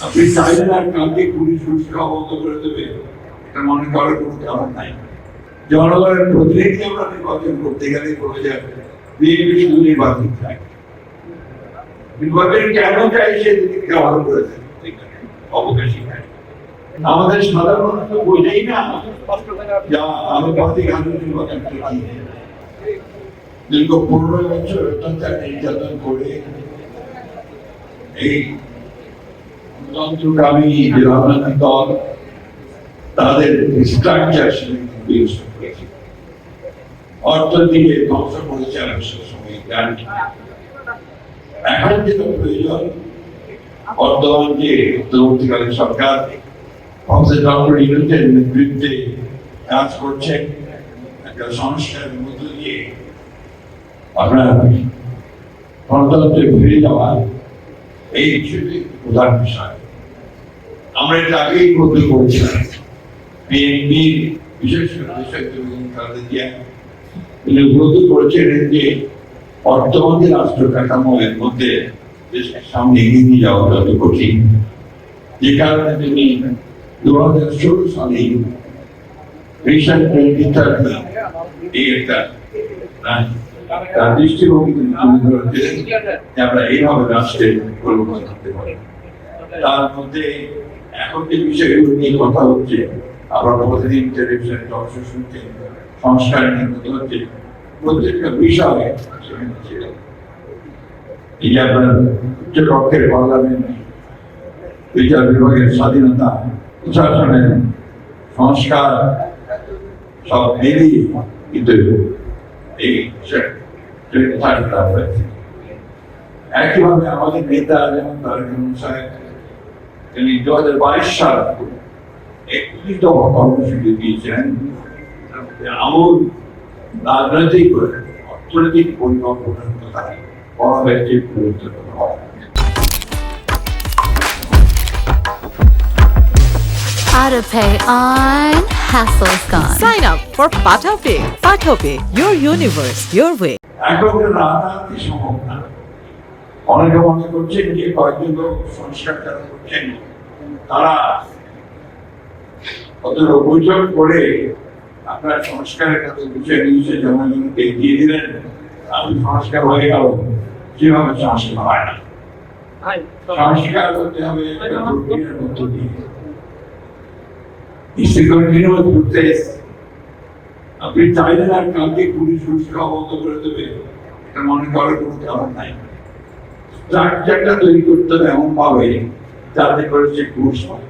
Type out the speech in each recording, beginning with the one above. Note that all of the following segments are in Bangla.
আপনি চাইলেন আর কালকে পুলিশ ঘুষ খাওয়া বন্ধ করে দেবে, এটা মনে করার কোনো কারণ নাই। জনগণের প্রতিনিধি আমরা নির্বাচন করতে গেলে বলে যাবে বিএনপি শুধু নির্বাচন চাই, নির্বাচন কেন চাই সেদিকে ভালো করে দেবে, অবকাশই নাই। আমাদের সাধারণ মানুষ তো বোঝেই না যা আনুপাতিক আনন্দ নির্বাচন দীর্ঘ 15 বছর অত্যাচার নির্যাতন করে এই গণতন্ত্রকামী যে রাজনৈতিক দল তাদের স্ট্রাকচার অর্থনীতিকে ধ্বংস করেছে। এখন যেটা প্রয়োজন, বর্তমান যে অন্তর্বর্তীকালীন সরকার ডক্টর ইউনূসের নেতৃত্বে কাজ করছে, একটা সংস্কারের মধ্য দিয়ে আমরা গণতন্ত্রে ফিরে যাওয়া, এই বিষয়টি প্রধান বিষয়। আমরা এটা আগেই বলতে করেছিলাম। বিএনপি বিশেষ করে তিনি উপলব্ধি করেছিলেন যে বর্তমান যে রাষ্ট্র কাঠামো এর মধ্যে দেশের সামনে এগিয়ে নিয়ে যাওয়া যত কঠিন, যে কারণে তিনি 2016 সালে ভিশন 2030 এই একটা তার দৃষ্টিভঙ্গি তুলে ধরেছিলেন যে আমরা এইভাবে রাষ্ট্রের পরিবর্তন করতে পারি। তার মধ্যে এখন যে বিষয়গুলো নিয়ে কথা হচ্ছে, আমরা প্রতিদিন টেলিভিশনে দর্শক শুনছি, সংস্কার নিয়ে কথা হচ্ছে, প্রত্যেকটা বিষয়ে এই যে আপনার উচ্চকক্ষের পার্লামেন্ট, বিচার বিভাগের স্বাধীনতা, প্রশাসনের সংস্কার সব মিলিয়ে কিন্তু এই হয়েছে। একইভাবে আমাদের নেতা যেমন তারেক রহমান সাহেব, তিনি 2022 সাল 31 দফা কর্মসূচি দিয়েছিলেন, আমূল রাজনৈতিক অর্থনৈতিক পরিকল্পনার কথা বলা হয়েছে। AutoPay on, hassle's gone. Sign up for PataPay. PataPay, your universe, your way. এখন রাতারাতি সম্ভব না। অনেকে মনে করছেন যে কয়েকজন লোক সংস্কার যারা করছেন তারা অতটা বৈঠক করে আপনার সংস্কারের কাছে বিষয় নিয়ে জনগণকে এগিয়ে দিলেন, আমি সংস্কার হয়ে গেল। যেভাবে সংস্কার হয় না, সংস্কার হতে হবে একটা প্রক্রিয়ার মধ্য দিয়ে। আপনি চাইলেন আর কালকে পুলিশ ঘুষ খাওয়া বন্ধ করে দেবে, এটা মনে করার কোনো কারণ নাই। স্ট্রাকচারটা তৈরি করতে হবে এমন ভাবে যাতে করে সে ঘুষ হয়।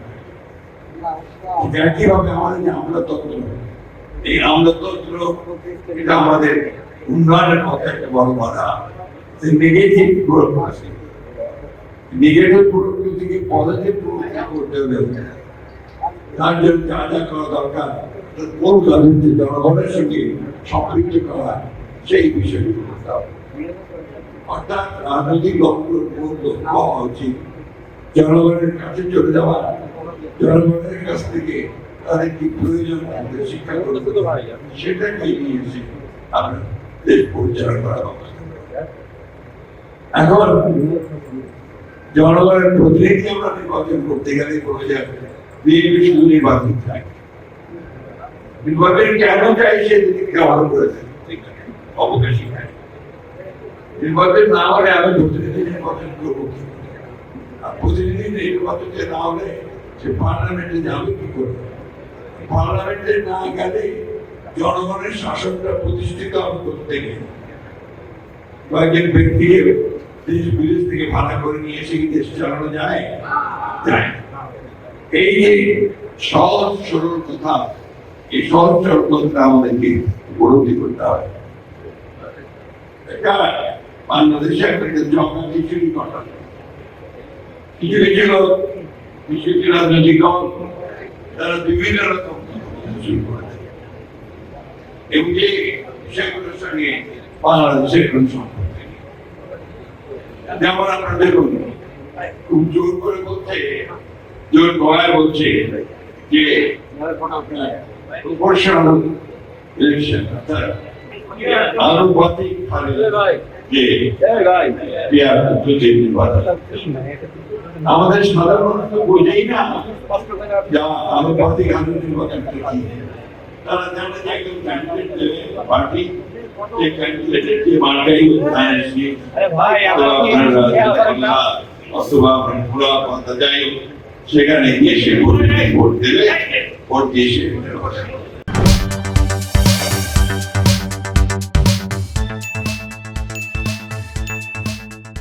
একইভাবে আমাদের যে আমলাতন্ত্র, এই আমলাতন্ত্র এটা আমাদের উন্নয়নের পথে একটা বড় বাধা। নেগেটিভ গ্রোথ আছে, নেগেটিভ প্রকৃতিকে পজিটিভ প্রকৃতি করতে হবে। তার জন্য যা যা করা দরকার, মূল রাজনীতি জনগণের সঙ্গে সম্পৃক্ত করা, সেই বিষয়গুলো করতে হবে। অর্থাৎ রাজনৈতিক লক্ষ্য হওয়া উচিত জনগণের কাছে চলে যাওয়া, জনগণের কাছ থেকে তাদের কি প্রয়োজন শিক্ষা করতে সেটাকে নিয়ে এসে আমরা দেশ পরিচালনা করা হবে। এখন জনগণের প্রতিনিধি আমরা নির্বাচন করতে গেলে বলে যাবে বিএনপি শুধু নির্বাচন চাই, নির্বাচন কেন চাই সেদিকে ভালো করে দেবে, অবকাশই নাই। নির্বাচন না হলে আমি প্রতিনিধি নির্বাচন করবো, আর প্রতিনিধি নির্বাচন না হলে সে পার্লামেন্টে যাবে কি করবে? পার্লামেন্টে না গেলে জনগণের শাসনটা প্রতিষ্ঠিত হবে করতে গেলে কয়েকজন ব্যক্তিকে দেশ বিদেশ থেকে ভাড়া করে নিয়ে এসে কি দেশ চালানো যায়? যায়। এই যে সহজ সরল কথা, এই সহজ সরল কথা আমাদেরকে উপলব্ধি করতে হবে। বাংলাদেশে একটা জমা কিছুই ঘটা, কিছু কিছু লোক, কিছু কিছু রাজনৈতিক দল তারা বিভিন্ন রকম শুরু করেছে, এবং যে সেগুলোর সঙ্গে বাংলাদেশের কোন সম্পর্ক নেই। যেমন আপনারা দেখুন, খুব জোর করে বলছে, জোর গলায় বলছে যে প্রপোর্শনাল ইলেকশন, আনুপাতিক হারে যে আমাদের সাধারণত বোঝেই না যা আনুপাতিক নির্বাচন তারা জানে যে একজন ক্যান্ডিডেট দেবে পার্টি যে ক্যান্ডিডেটের যে মার্কাই অথবা ভোলা পাতা যাই সেখানে গিয়ে সে ভোট দেবে ভোট দিয়ে সে নির্বাচন